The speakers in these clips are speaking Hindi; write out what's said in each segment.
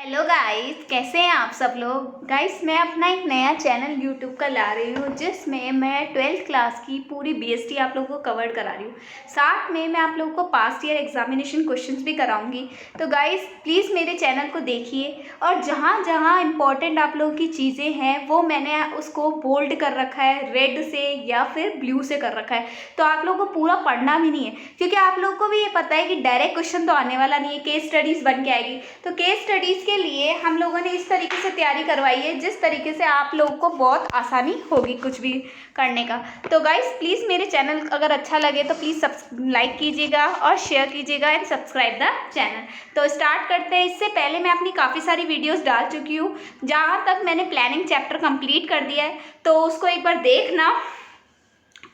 हेलो गाइस, कैसे हैं आप सब लोग। गाइस मैं अपना एक नया चैनल यूट्यूब का ला रही हूँ जिसमें मैं 12th क्लास की पूरी बीएसटी आप लोगों को कवर करा रही हूँ। साथ में मैं आप लोगों को पास्ट ईयर एग्जामिनेशन क्वेश्चंस भी कराऊंगी। तो गाइस प्लीज़ मेरे चैनल को देखिए और जहाँ जहाँ इम्पॉर्टेंट आप लोगों की चीज़ें हैं वो मैंने उसको बोल्ड कर रखा है, रेड से या फिर ब्लू से कर रखा है। तो आप लोगों को पूरा पढ़ना भी नहीं है क्योंकि आप लोगों को भी ये पता है कि डायरेक्ट क्वेश्चन तो आने वाला नहीं है, केस स्टडीज़ बन के आएगी। तो केस स्टडीज़ के लिए हम लोगों ने इस तरीके से तैयारी करवाई है जिस तरीके से आप लोगों को बहुत आसानी होगी कुछ भी करने का। तो गाइस प्लीज़ मेरे चैनल अगर अच्छा लगे तो प्लीज़ लाइक कीजिएगा और शेयर कीजिएगा एंड सब्सक्राइब द चैनल। तो स्टार्ट करते हैं। इससे पहले मैं अपनी काफ़ी सारी वीडियोस डाल चुकी हूँ। जहाँ तक मैंने प्लानिंग चैप्टर कंप्लीट कर दिया है तो उसको एक बार देखना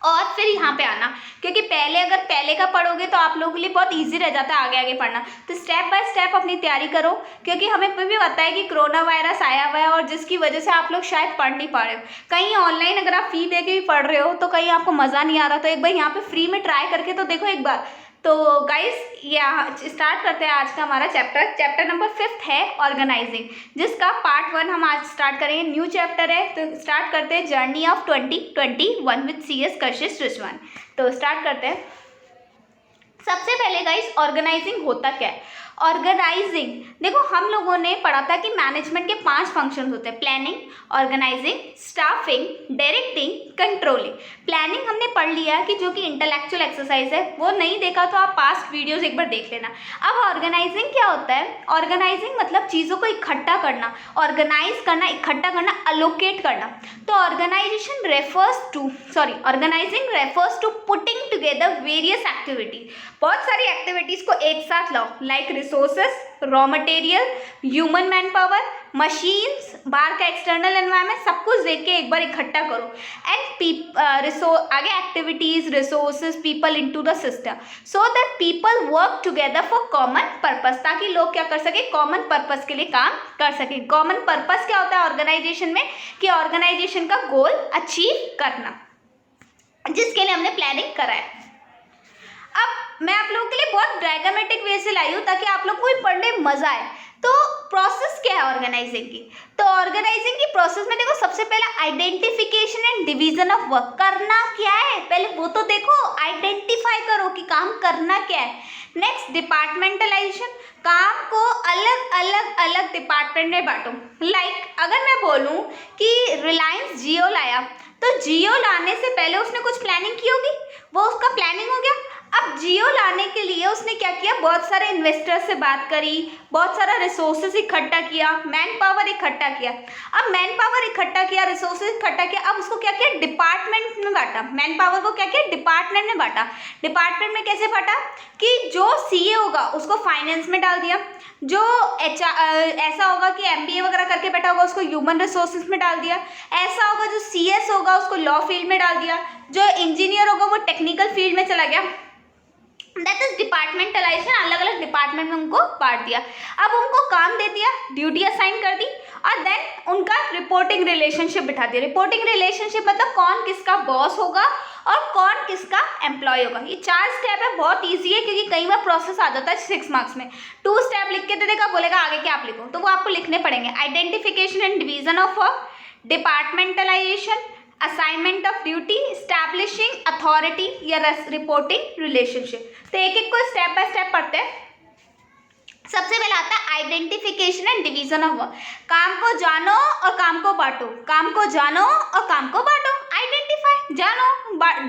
और फिर यहाँ पे आना, क्योंकि अगर पहले का पढ़ोगे तो आप लोगों के लिए बहुत इजी रह जाता है आगे आगे पढ़ना। तो स्टेप बाय स्टेप अपनी तैयारी करो क्योंकि हमें भी पता है कि कोरोना वायरस आया हुआ है और जिसकी वजह से आप लोग शायद पढ़ नहीं पा रहे हो। कहीं ऑनलाइन अगर आप फी दे के भी पढ़ रहे हो तो कहीं आपको मज़ा नहीं आ रहा, तो एक बार यहाँ पे फ्री में ट्राई करके तो देखो एक बार। तो गाइस यहाँ स्टार्ट करते हैं आज का हमारा चैप्टर नंबर 5 है ऑर्गेनाइजिंग, जिसका पार्ट 1 हम आज स्टार्ट करेंगे। न्यू चैप्टर है तो स्टार्ट करते हैं जर्नी ऑफ 2021 विद CS कशिश रिजवान। तो स्टार्ट करते हैं। सबसे पहले गाइस ऑर्गेनाइजिंग होता क्या है। ऑर्गेनाइजिंग देखो हम लोगों ने पढ़ा था कि मैनेजमेंट के 5 फंक्शन होते हैं: planning, organising, staffing, directing, controlling. Planning हमने पढ़ लिया कि जो कि इंटेलेक्चुअल एक्सरसाइज है, वो नहीं देखा तो आप पास्ट वीडियोस एक बार देख लेना। अब ऑर्गेनाइजिंग क्या होता है। ऑर्गेनाइजिंग मतलब चीज़ों को इकट्ठा करना, ऑर्गेनाइज करना, इकट्ठा करना, अलोकेट करना। तो organising refers to putting together various activity. बहुत सारी एक्टिविटीज को एक साथ लाओ, like resources, raw material, human man power, machines, बाहर का एक्सटर्नल एनवायरनमेंट, सब कुछ देख के एक बार इकट्ठा करो एंड आगे activities, resources, people into the system so that people work together for common purpose, ताकि लोग क्या कर सके, कॉमन पर्पस के लिए काम कर सके। कॉमन पर्पस क्या होता है ऑर्गेनाइजेशन में, कि ऑर्गेनाइजेशन का गोल अचीव करना, जिसके लिए हमने प्लानिंग करा है। अब मैं आप लोगों के लिए बहुत ड्रामेटिक वे से लाई हूँ ताकि आप लोग को भी पढ़ने में मजा आए। तो प्रोसेस क्या है ऑर्गेनाइजिंग की। तो ऑर्गेनाइजिंग की प्रोसेस में देखो सबसे पहला identification and division of work. करना क्या है पहले वो तो देखो, आइडेंटिफाई करो कि काम करना क्या है। नेक्स्ट डिपार्टमेंटलाइजेशन, काम को अलग डिपार्टमेंट में बांटो। लाइक अगर मैं बोलूँ कि रिलायंस जियो लाया, तो जियो लाने से पहले उसने कुछ प्लानिंग की होगी, वो उसका प्लानिंग हो गया। अब जियो लाने के लिए उसने क्या किया, बहुत सारे इन्वेस्टर से बात करी, बहुत सारा रिसोर्सेज इकट्ठा किया, मैन पावर इकट्ठा किया। अब मैन पावर इकट्ठा किया, रिसोर्सेज इकट्ठा किया, अब उसको क्या किया, डिपार्टमेंट में बांटा। मैन पावर को क्या किया, डिपार्टमेंट में बांटा। डिपार्टमेंट में कैसे बांटा कि जो CA होगा उसको फाइनेंस में डाल दिया, जो ऐसा होगा कि MBA वगैरह करके बैठा होगा उसको ह्यूमन रिसोर्सेज में डाल दिया, ऐसा होगा जो CS होगा उसको लॉ फील्ड में डाल दिया, जो इंजीनियर होगा वो टेक्निकल फील्ड में चला गया। दैट इज डिपार्टमेंटलाइजेशन, अलग अलग डिपार्टमेंट में उनको बांट दिया। अब उनको काम दे दिया, ड्यूटी असाइन कर दी और देन उनका रिपोर्टिंग रिलेशनशिप बिठा दिया। रिपोर्टिंग रिलेशनशिप मतलब कौन किसका बॉस होगा और कौन किसका एम्प्लॉय होगा। ये 4 स्टेप है, बहुत ईजी है क्योंकि कई बार प्रोसेस आ जाता है 6 मार्क्स में। 2 स्टेप लिख के दे देगा, बोलेगा आगे क्या आप लिखो, तो वो आपको लिखने पड़ेंगे। Identification and division of work, departmentalisation, assignment of duty, establishing authority या रिपोर्टिंग रिलेशनशिप। तो एक एक को स्टेप बाय स्टेप पढ़ते हैं। सबसे पहले आता है identification and division of work. काम को जानो और काम को बांटो, काम को जानो और काम को बांटो। आइडेंटिफाई, जानो,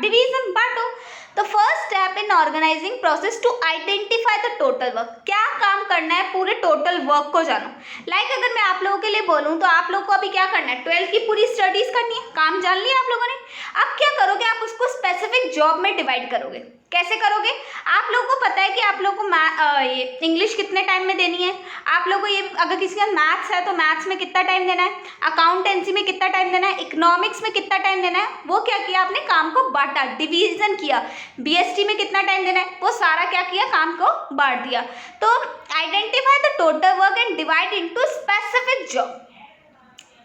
डिवीजन, बांटो। तो first step in organising process to identify the total work. क्या काम करना है, पूरे टोटल वर्क को जानो। लाइक अगर मैं आप लोगों के लिए बोलूँ तो आप लोग को अभी क्या करना है, 12th की पूरी स्टडीज करनी है, काम जान लिया आप लोगों ने। अब क्या करोगे, आप उसको स्पेसिफिक जॉब में डिवाइड करोगे। कैसे करोगे, आप लोगों को पता है कि आप लोगों को ये इंग्लिश कितने टाइम में देनी है, आप लोगों को ये अगर किसी का मैथ्स है तो मैथ्स में कितना टाइम देना है, अकाउंटेंसी में कितना टाइम देना है, इकोनॉमिक्स में कितना टाइम देना है। वो क्या किया आपने, काम को बांटा, डिवीजन किया। BST में कितना टाइम देना है, वो सारा क्या किया, काम को बांट दिया। तो identify the total work and divide into specific job.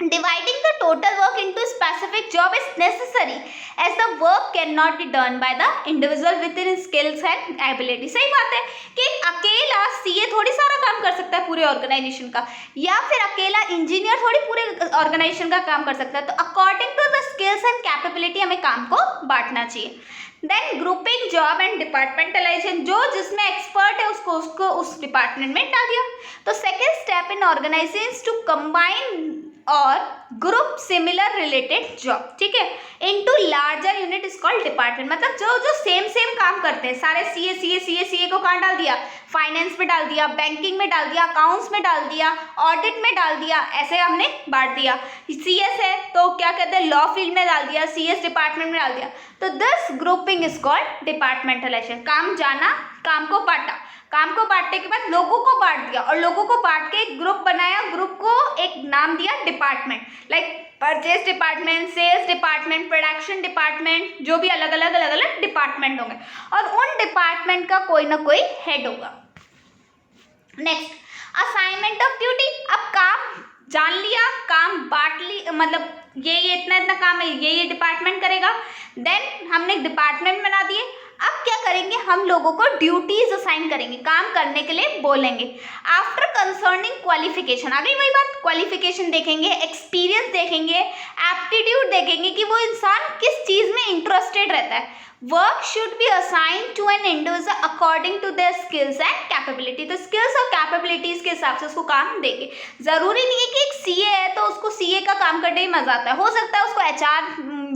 Dividing the total work into specific job is necessary as the work cannot be done by the individual within skills and ability. सही बात है कि अकेला सीए थोड़ी सारा काम कर सकता है पूरे ऑर्गेनाइजेशन का, या फिर अकेला इंजीनियर थोड़ी पूरे ऑर्गेनाइजेशन का काम कर सकता है. तो according to the skills and capability हमें काम को बांटना चाहिए. Then grouping job and departmentalisation, जो जिसमें एक्सपर्ट है उसको उस डिपार्टमेंट में डाल दिया. तो second step in organisation to combine और ग्रुप सिमिलर रिलेटेड जॉब, ठीक है, into larger unit is called department. मतलब जो जो सेम काम करते हैं सारे सीए को कहाँ डाल दिया, फाइनेंस में डाल दिया, बैंकिंग में डाल दिया, अकाउंट्स में डाल दिया, ऑडिट में डाल दिया, ऐसे हमने बांट दिया. सीएस है तो क्या कहते हैं, लॉ फील्ड में डाल दिया, सीएस डिपार्टमेंट में डाल दिया. तो this grouping is called departmentalisation. काम जाना, काम को बांटा, काम को बांटने के बाद लोगों को बांट दिया और लोगों को बांट के एक ग्रुप बनाया, ग्रुप को एक नाम दिया department, like purchase department, sales department, production department, जो भी अलग अलग डिपार्टमेंट होंगे और उन डिपार्टमेंट का कोई ना कोई हेड होगा. Next, assignment of duty. अब काम जान लिया, काम बांट ली, मतलब ये इतना काम है, ये डिपार्टमेंट करेगा. देन हमने डिपार्टमेंट बना दिए. अब क्या करेंगे, हम लोगों को ड्यूटीज असाइन करेंगे, काम करने के लिए बोलेंगे. आफ्टर कंसर्निंग क्वालिफिकेशन, आ गई वही बात, क्वालिफिकेशन देखेंगे, एक्सपीरियंस देखेंगे, एप्टीट्यूड देखेंगे कि वो इंसान किस चीज़ में इंटरेस्टेड रहता है. Work should be assign to an individual according to their skills and capability. तो स्किल्स और कैपेबिलिटीज के हिसाब से उसको काम देंगे. जरूरी नहीं है कि एक सीए है तो उसको सीए का काम करने में मजा आता है, हो सकता है उसको एचआर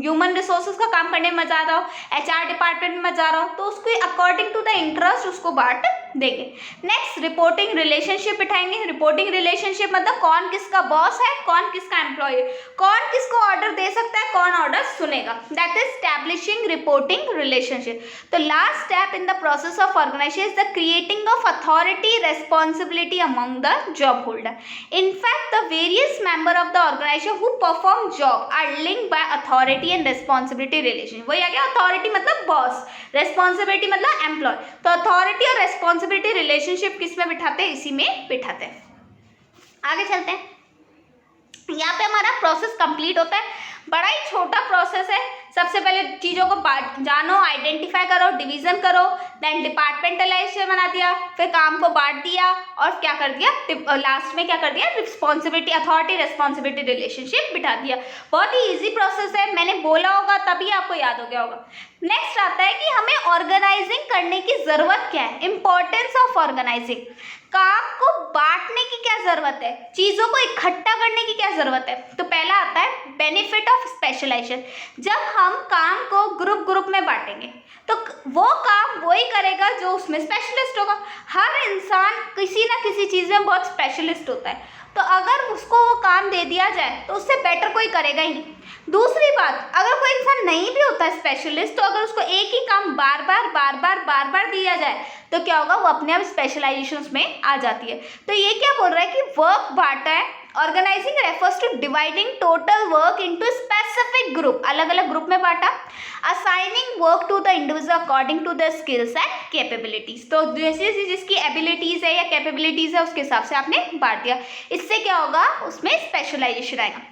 ह्यूमन रिसोर्सेज का काम करने में मजा आ रहा हो, एचआर डिपार्टमेंट में मजा आ रहा हो, तो उसको अकॉर्डिंग टू द इंटरेस्ट उसको बांट देंगे. नेक्स्ट, रिपोर्टिंग रिलेशनशिप बिठाएंगे. रिपोर्टिंग रिलेशनशिप मतलब कौन किसका बॉस है, कौन किसका एम्प्लॉय है, कौन किसको ऑर्डर दे सकता है, कौन ऑर्डर सुनेगा. That is establishing reporting relationship. तो last step in the process of organization is the creating of authority responsibility among the job holder. In fact, the various member of the organization who perform job are linked by authority and responsibility relation. वही आ गया, authority मतलब boss, responsibility मतलब employee. तो authority और responsibility relationship किस में बिठाते हैं, इसी में बिठाते हैं. आगे चलते हैं. यहाँ पे हमारा प्रोसेस कंप्लीट होता है. बड़ा ही छोटा प्रोसेस है. सबसे पहले चीज़ों को जानो, आइडेंटिफाई करो, डिवीजन करो, देन डिपार्टमेंटलाइजेशन बना दिया, फिर काम को बांट दिया और क्या कर दिया, लास्ट में क्या कर दिया, रिस्पॉन्सिबिलिटी, अथॉरिटी रिस्पॉन्सिबिलिटी रिलेशनशिप बिठा दिया. बहुत ही इजी प्रोसेस है, मैंने बोला होगा तभी आपको याद हो गया होगा. नेक्स्ट आता है कि हमें ऑर्गेनाइजिंग करने की ज़रूरत क्या है, इंपॉर्टेंस ऑफ ऑर्गेनाइजिंग. काम को बांटने की क्या ज़रूरत है, चीज़ों को इकट्ठा करने की क्या ज़रूरत है. तो पहला आता है बेनिफिट ऑफ स्पेशलाइजेशन. जब हम काम को ग्रुप में बांटेंगे तो वो काम वही करेगा जो उसमें स्पेशलिस्ट होगा. हर इंसान किसी ना किसी चीज़ में बहुत स्पेशलिस्ट होता है, तो अगर उसको वो काम दे दिया जाए तो उससे बेटर कोई करेगा ही नहीं. दूसरी बात, अगर कोई इंसान नहीं भी होता स्पेशलिस्ट, तो अगर उसको एक ही काम बार बार दिया जाए तो क्या होगा, वो अपने आप स्पेशलाइजेशन में आ जाती है. तो ये क्या बोल रहा है कि वर्क बांटा है. Organising refers to dividing total work into specific group, अलग अलग ग्रुप में बांटा. Assigning work to the individual according to the skills and capabilities. तो जैसे जिसकी एबिलिटीज है या कैपेबिलिटीज है उसके हिसाब से आपने बांट दिया. इससे क्या होगा, उसमें स्पेशलाइजेशन आएगा.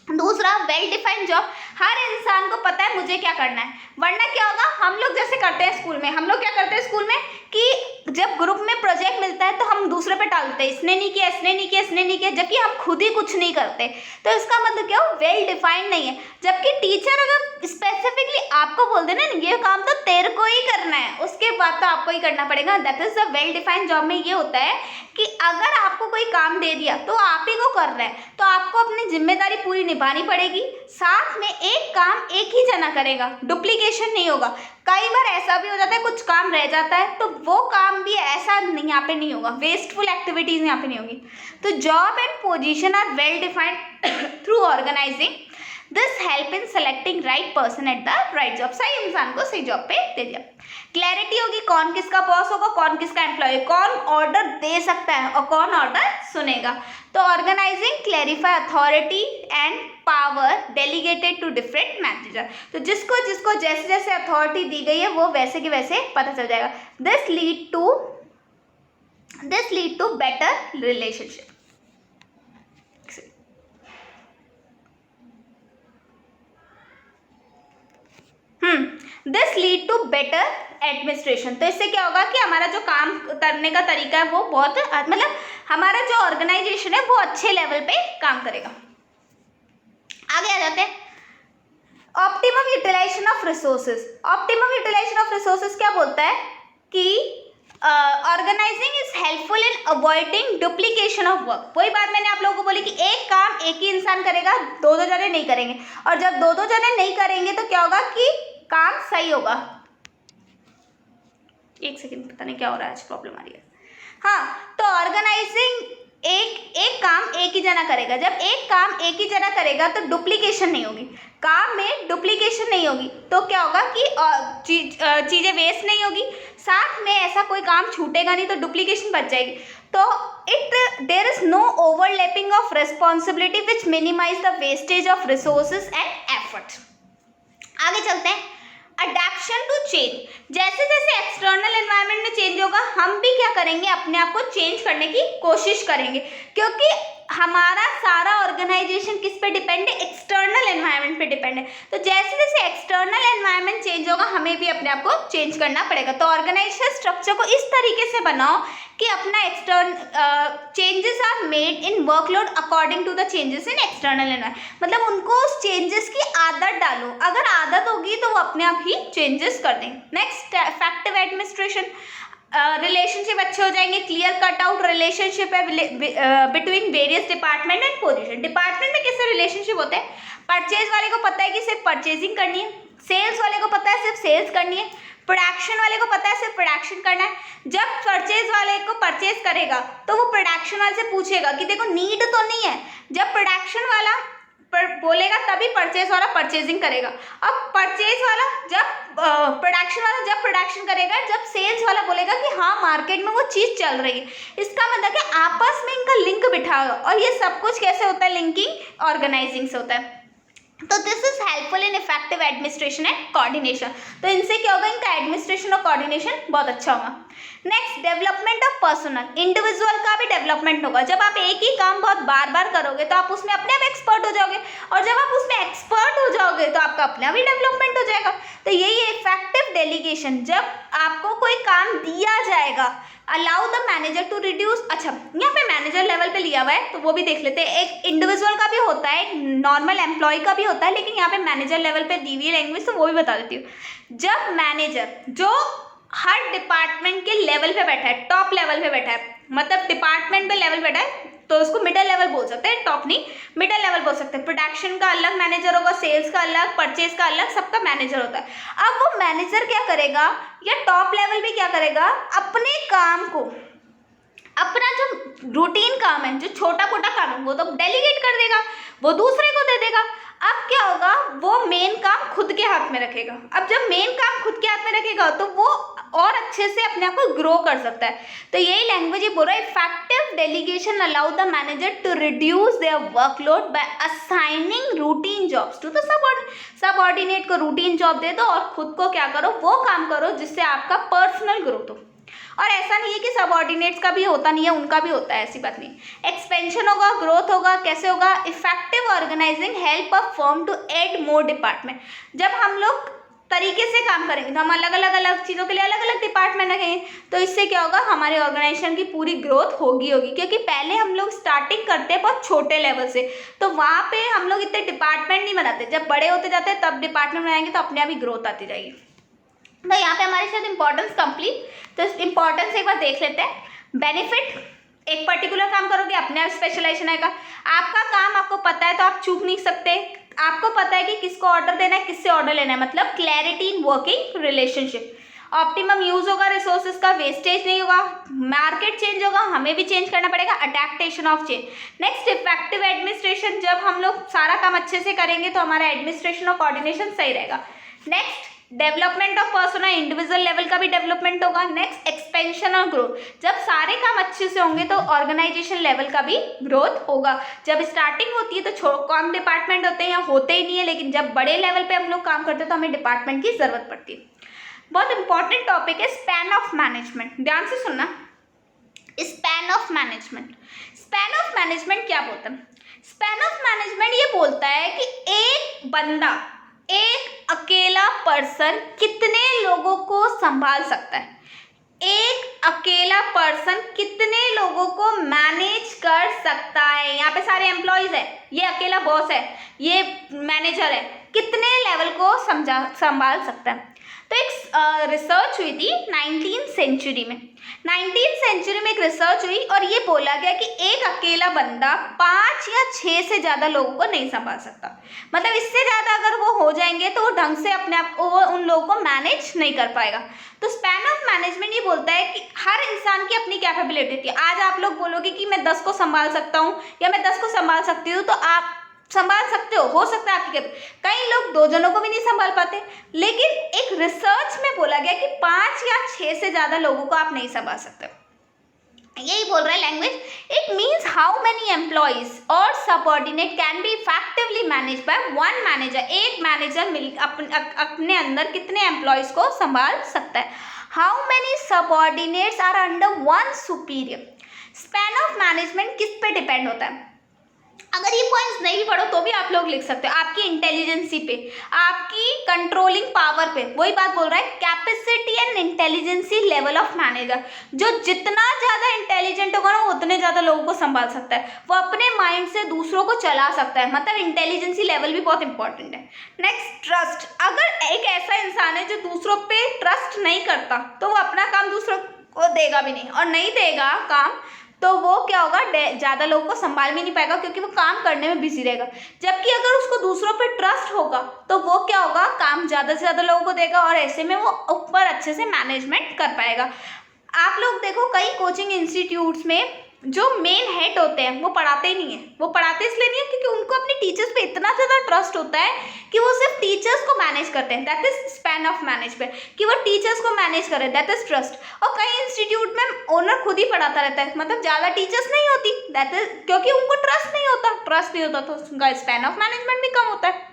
दूसरा, वेल डिफाइंड जॉब. हर इंसान को पता है मुझे क्या करना है, वरना क्या होगा, हम लोग जैसे करते हैं स्कूल में, हम लोग क्या करते हैं स्कूल में कि जब ग्रुप में प्रोजेक्ट मिलता है तो हम दूसरे पे टालते हैं, इसने नहीं किया, इसने नहीं किया, इसने नहीं किया, जबकि हम खुद ही कुछ नहीं करते. तो इसका मतलब क्या हो, वेल डिफाइंड नहीं है. जबकि टीचर अगर स्पेसिफिकली आपको बोल देना ये काम तो तेरे को ही करना है, उसके बाद तो आपको ही करना पड़ेगा. That is the well defined job में ये होता है कि अगर आपको कोई काम दे दिया तो आप ही को करना है, तो आपको अपनी जिम्मेदारी पूरी निभानी पड़ेगी. साथ में एक काम एक ही जना करेगा, डुप्लीकेशन नहीं होगा. कई बार ऐसा भी हो जाता है कुछ काम रह जाता है, तो वो काम भी ऐसा नहीं, यहाँ पे नहीं होगा, वेस्टफुल एक्टिविटीज यहाँ पे नहीं होगी. तो job and position are well defined through organising. This help in selecting right person at the right job. सही इंसान को सही जॉब पे दे दिया. क्लैरिटी होगी, कौन किसका बॉस होगा, कौन किसका एम्प्लॉय, कौन ऑर्डर दे सकता है और कौन ऑर्डर सुनेगा. तो organising clarify authority and power delegated to different manager. तो जिसको जिसको जैसे जैसे अथॉरिटी दी गई है वो वैसे के वैसे पता चल जाएगा. This lead to better relationship. This lead to better administration. तो इससे क्या होगा कि हमारा जो काम करने का तरीका है वो बहुत मतलब हमारा जो ऑर्गेनाइजेशन है वो अच्छे लेवल पे काम करेगा। आगे आ जाते हैं, optimum utilisation of resources. Optimum utilisation of resources क्या बोलता है कि organising is helpful in avoiding duplication of work. वही बात मैंने आप लोगों को बोली कि एक काम एक ही इंसान करेगा, दो दो जने नहीं करेंगे, और जब दो दो जने नहीं करेंगे तो क्या होगा कि काम सही होगा। एक सेकेंड, पता नहीं क्या हो रहा है, आज प्रॉब्लम आ रही है। हाँ, तो ऑर्गेनाइजिंग एक काम एक ही जना करेगा। जब एक काम एक ही जना करेगा तो डुप्लीकेशन नहीं होगी, काम में डुप्लीकेशन नहीं होगी, तो क्या होगा कि चीज़ें वेस्ट नहीं होगी, साथ में ऐसा कोई काम छूटेगा नहीं, तो डुप्लीकेशन बच जाएगी। तो there is no overlapping of responsibility which minimise the wastage of resources and effort. आगे चलते हैं, अडेप्शन टू चेंज। जैसे जैसे एक्सटर्नल एनवायरनमेंट में चेंज होगा, हम भी क्या करेंगे, अपने आप को चेंज करने की कोशिश करेंगे, क्योंकि हमारा सारा ऑर्गेनाइजेशन किस पे डिपेंड है, एक्सटर्नल एनवायरनमेंट पे डिपेंड है। तो जैसे जैसे एक्सटर्नल एनवायरनमेंट चेंज होगा, हमें भी अपने आप को चेंज करना पड़ेगा। तो ऑर्गेनाइजेशन स्ट्रक्चर को इस तरीके से बनाओ कि अपना changes are made in workload according to the changes in external environment. मतलब उनको उस चेंजेस की आदत डालो, अगर आदत होगी तो वो अपने आप ही चेंजेस कर देंगे। Next, effective administration. रिलेशनशिप अच्छे हो जाएंगे, क्लियर कट आउट रिलेशनशिप है between various department and position. Department में कैसे रिलेशनशिप होते हैं, परचेज वाले को पता है कि सिर्फ परचेजिंग करनी है, सेल्स वाले को पता है सिर्फ सेल्स करनी है, प्रोडक्शन वाले को पता है सिर्फ प्रोडक्शन करना है। जब परचेज वाले को परचेज करेगा तो वो प्रोडक्शन वाले से पूछेगा कि देखो नीड तो नहीं है, जब प्रोडक्शन वाला बोलेगा तभी परचेज वाला परचेजिंग करेगा। अब परचेज वाला जब प्रोडक्शन वाला जब प्रोडक्शन करेगा, जब सेल्स वाला बोलेगा कि हाँ मार्केट में वो चीज़ चल रही है। इसका मतलब कि आपस में इनका लिंक बिठाएगा, और ये सब कुछ कैसे होता है, लिंकिंग ऑर्गेनाइजिंग से होता है। तो this is helpful in effective administration and coordination. तो इनसे क्या होगा, इनका एडमिनिस्ट्रेशन और कोऑर्डिनेशन बहुत अच्छा होगा। Next, development of personal. Individual का भी डेवलपमेंट होगा। जब आप एक ही काम बहुत बार बार करोगे तो आप उसमें अपने आप एक्सपर्ट हो जाओगे, और जब आप उसमें एक्सपर्ट हो जाओगे तो आपका अपना भी डेवलपमेंट हो जाएगा। तो यही है इफेक्टिव डेलीगेशन। जब आपको कोई काम दिया जाएगा, allow the manager to reduce. अच्छा, यहाँ पे मैनेजर लेवल पे लिया हुआ है तो वो भी देख लेते हैं। एक इंडिविजुअल का भी होता है, एक नॉर्मल एम्प्लॉय का भी होता है, लेकिन यहाँ पे मैनेजर लेवल पे दी हुई लैंग्वेज, तो वो भी बता देती हूँ। जब मैनेजर जो हर डिपार्टमेंट के लेवल पे बैठा है, टॉप लेवल पे बैठा है, मतलब डिपार्टमेंट पे लेवल बैठा है, तो उसको मिडिल लेवल बोल सकते हैं, टॉप नहीं मिडिल लेवल बोल सकते हैं। प्रोडक्शन का अलग मैनेजर होगा, सेल्स का अलग, परचेज का अलग, सबका मैनेजर होता है। अब वो मैनेजर क्या करेगा, या टॉप लेवल भी क्या करेगा, अपने काम को, अपना जो रूटीन काम है, जो छोटा मोटा काम है, वो तो डेलीगेट कर देगा, वो दूसरे को दे देगा। अब क्या होगा, वो मेन काम खुद के हाथ में रखेगा। अब जब मेन काम खुद के हाथ में रखेगा तो वो और अच्छे से अपने आप को ग्रो कर सकता है। तो यही लैंग्वेज ये बोल रहा है, effective delegation allow the manager to reduce their workload by assigning routine jobs to the subordinate को रूटीन जॉब दे दो, और खुद को क्या करो, वो काम करो जिससे आपका पर्सनल ग्रोथ हो। और ऐसा नहीं है कि सबऑर्डिनेट्स का भी होता नहीं है, उनका भी होता है, ऐसी बात नहीं। एक्सपेंशन होगा, ग्रोथ होगा, कैसे होगा, effective organising help a firm to add more department. जब हम लोग तरीके से काम करेंगे तो हम अलग अलग चीज़ों के लिए अलग अलग डिपार्टमेंट रखेंगे, तो इससे क्या होगा, हमारे ऑर्गेनाइजेशन की पूरी ग्रोथ होगी। क्योंकि पहले हम लोग स्टार्टिंग करते हैं बहुत छोटे लेवल से, तो वहाँ पे हम लोग इतने डिपार्टमेंट नहीं बनाते। जब बड़े होते जाते हैं तब डिपार्टमेंट बनाएंगे तो अपने आप ही ग्रोथ आती जाएगी। तो यहाँ पे हमारे साथ इंपॉर्टेंस कंप्लीट। तो इंपॉर्टेंस एक बार देख लेते हैं। बेनिफिट, एक पर्टिकुलर काम करोगे अपने आप स्पेशलाइजेशन आएगा। आपका काम आपको पता है तो आप चूक नहीं सकते। आपको पता है कि किसको ऑर्डर देना है, किससे ऑर्डर लेना है, मतलब clarity in working relationship. Optimum use होगा रिसोर्सेज का, वेस्टेज नहीं होगा। मार्केट चेंज होगा, हमें भी चेंज करना पड़ेगा, adaptation of change. Next, effective administration. जब हम लोग सारा काम अच्छे से करेंगे तो हमारा एडमिनिस्ट्रेशन और कोऑर्डिनेशन सही रहेगा। Next, development of personal, individual level का भी डेवलपमेंट होगा। नेक्स्ट, एक्सपेंशन और ग्रोथ। जब सारे काम अच्छे से होंगे तो ऑर्गेनाइजेशन लेवल का भी ग्रोथ होगा। जब स्टार्टिंग होती है तो कम डिपार्टमेंट होते हैं या होते ही नहीं है, लेकिन जब बड़े लेवल पे हम लोग काम करते हैं तो हमें डिपार्टमेंट की जरूरत पड़ती है। बहुत इंपॉर्टेंट टॉपिक है स्पैन ऑफ मैनेजमेंट, ध्यान से सुनना। Span of management, span of management क्या बोलता है? स्पैन ऑफ मैनेजमेंट ये बोलता है कि एक बंदा एक अकेला पर्सन कितने लोगों को संभाल सकता है? एक अकेला पर्सन कितने लोगों को मैनेज कर सकता है? यहाँ पे सारे एम्प्लॉयज है, ये अकेला बॉस है, ये मैनेजर है, कितने लेवल को संभाल सकता है? तो एक रिसर्च हुई थी 19th सेंचुरी में। 19th सेंचुरी में एक रिसर्च हुई और ये बोला गया कि एक अकेला बंदा 5 या 6 से ज़्यादा लोगों को नहीं संभाल सकता। मतलब इससे ज़्यादा अगर वो हो जाएंगे तो वो ढंग से अपने आप वो उन लोगों को मैनेज नहीं कर पाएगा। तो स्पैन ऑफ मैनेजमेंट ये बोलता है कि हर इंसान की अपनी कैपेबिलिटी होती है। आज आप लोग बोलोगे कि मैं 10 को संभाल सकता हूँ या मैं 10 को संभाल सकती हूँ, तो आप संभाल सकते हो सकता है आपके। कई लोग 2 जनों को भी नहीं संभाल पाते, लेकिन एक रिसर्च में बोला गया कि 5 या 6 से ज़्यादा लोगों को आप नहीं संभाल सकते। यही बोल रहा है language. It means how many employees और subordinate can be effectively manage by one manager. एक मैनेजर अपने अंदर कितने एम्प्लॉइज को संभाल सकता है? How many subordinates are under one superior. Span of management किस पे डिपेंड होता है? अगर ये पॉइंट्स नहीं भी पढ़ो तो भी आप लोग लिख सकते हो। आपकी इंटेलिजेंसी पे, आपकी कंट्रोलिंग पावर पे। वही बात बोल रहा है, capacity and intelligency level of manager. जो जितना ज़्यादा इंटेलिजेंट होगा ना, उतने ज़्यादा लोगों को संभाल सकता है। वो अपने माइंड से दूसरों को चला सकता है। मतलब इंटेलिजेंसी लेवल भी बहुत इंपॉर्टेंट है। Next, trust. अगर एक ऐसा इंसान है जो दूसरों पे ट्रस्ट नहीं करता, तो वो अपना काम दूसरों को देगा भी नहीं, और नहीं देगा काम तो वो क्या होगा, ज़्यादा लोगों को संभाल भी नहीं पाएगा, क्योंकि वो काम करने में बिजी रहेगा। जबकि अगर उसको दूसरों पे ट्रस्ट होगा तो वो क्या होगा, काम ज़्यादा से ज़्यादा लोगों को देगा, और ऐसे में वो ऊपर अच्छे से मैनेजमेंट कर पाएगा। आप लोग देखो, कई कोचिंग इंस्टीट्यूट्स में जो मेन हेड होते हैं वो पढ़ाते ही नहीं है। वो पढ़ाते इसलिए नहीं है क्योंकि उनको अपने टीचर्स पे इतना ज़्यादा ट्रस्ट होता है कि वो सिर्फ टीचर्स को मैनेज करते हैं। That is span of management, कि वो टीचर्स को मैनेज करें। That is trust. और कई इंस्टीट्यूट में ओनर खुद ही पढ़ाता रहता है, मतलब ज़्यादा टीचर्स नहीं होती। दैट इज क्योंकि उनको ट्रस्ट नहीं होता तो उनका स्पैन ऑफ मैनेजमेंट भी कम होता है।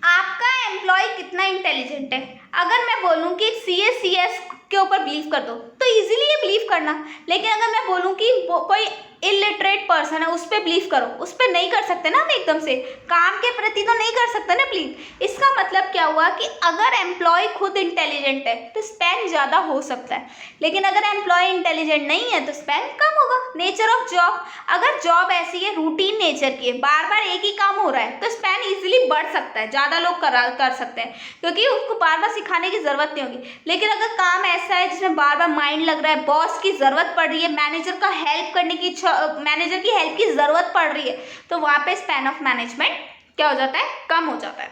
आपका एम्प्लॉय कितना इंटेलिजेंट है? अगर मैं बोलूँ कि CS के ऊपर बिलीव कर दो तो इजीली ये बिलीव करना, लेकिन अगर मैं बोलूँ कि कोई इलिटरेट पर्सन है उस पर बिलीव करो, उस पर नहीं कर सकते ना हम एकदम से। काम के प्रति तो नहीं कर सकते ना बिलीव। इसका मतलब क्या हुआ कि अगर एम्प्लॉय खुद इंटेलिजेंट है तो स्पैन ज़्यादा हो सकता है, लेकिन अगर एम्प्लॉय इंटेलिजेंट नहीं है तो स्पैन कम होगा। नेचर ऑफ जॉब, अगर जॉब ऐसी है रूटीन नेचर की है, बार बार एक ही काम हो रहा है, तो स्पैन इजीली बढ़ सकता है, ज़्यादा लोग कर सकते हैं, क्योंकि उसको बार बार सिखाने की ज़रूरत नहीं होगी। लेकिन अगर काम ऐसा है जिसमें बार बार माइंड लग रहा है, बॉस की ज़रूरत पड़ रही है, मैनेजर का हेल्प करने की मैनेजर की हेल्प की ज़रूरत पड़ रही है, तो वहाँ पे स्पैन ऑफ मैनेजमेंट क्या हो जाता है, कम हो जाता है।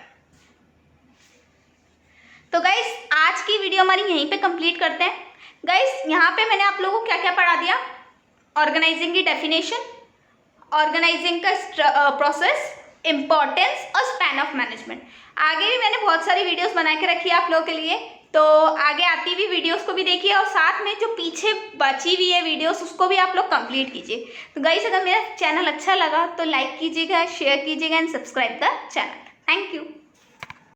तो गाइस, आज की वीडियो हमारी यहीं पे कंप्लीट करते हैं। गाइस, यहाँ पे मैंने आप लोगों को क्या क्या पढ़ा दिया? ऑर्गेनाइजिंग की डेफिनेशन, ऑर्गेनाइजिंग का प्रोसेस, इम्पोर्टेंस और स्पैन ऑफ मैनेजमेंट। आगे भी मैंने बहुत सारी वीडियोस बना के रखी है आप लोगों के लिए, तो आगे आती हुई वीडियोस को भी देखिए, और साथ में जो पीछे बची हुई है वीडियोस उसको भी आप लोग कंप्लीट कीजिए। तो गाइस, अगर मेरा चैनल अच्छा लगा तो लाइक कीजिएगा, शेयर कीजिएगा and subscribe the channel. Thank you.